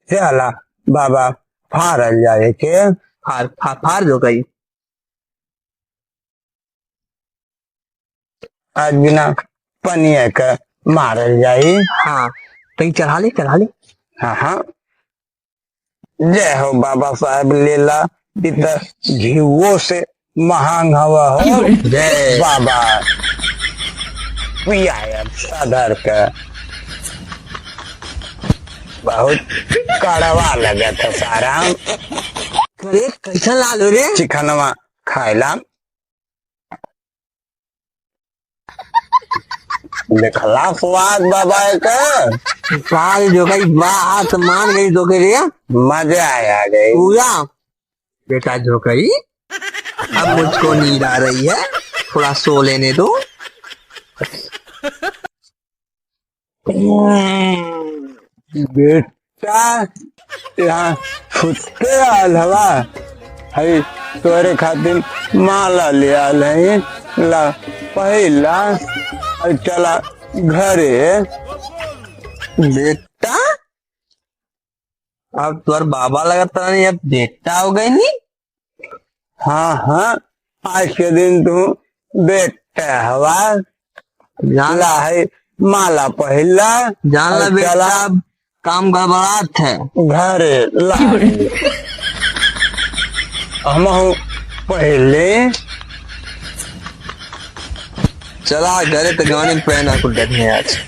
चला बाबा फारल जाए के फार जो गई। आज बिना पनिया के मारल जाई। हाँ तो चढ़ा ले। हाँ हाँ जय हो बाबा साहब लेला इधर घीवो से महंग हवा हो। जय बाबा पिया सादर का बहुत कड़वा लगा था सारा। अरे कैसा लालो रे। चिकनवा खाइला देखला स्वाद बाबा के फार जो गई बात मान गई जो गई रे। मजा आया गई पूरा बेटा जो गई। अब मुझको नींद आ रही है, थोड़ा सो लेने दो। बेटा यहाँ छुट्टे आल हवा है तोरे खातिर माला ले आल है ला पहला और चला घरे। बेटा अब तुर बाबा लगता नहीं, अब बेटा हो गई नी। हाँ हाँ आज के दिन तू बेटा हवा जान ला है माला पहला जान ला और बेटा, चला अब काम गड़बड़ात है। घरे ला हम पहले चला घरे तो गाने पहना कुछ आज।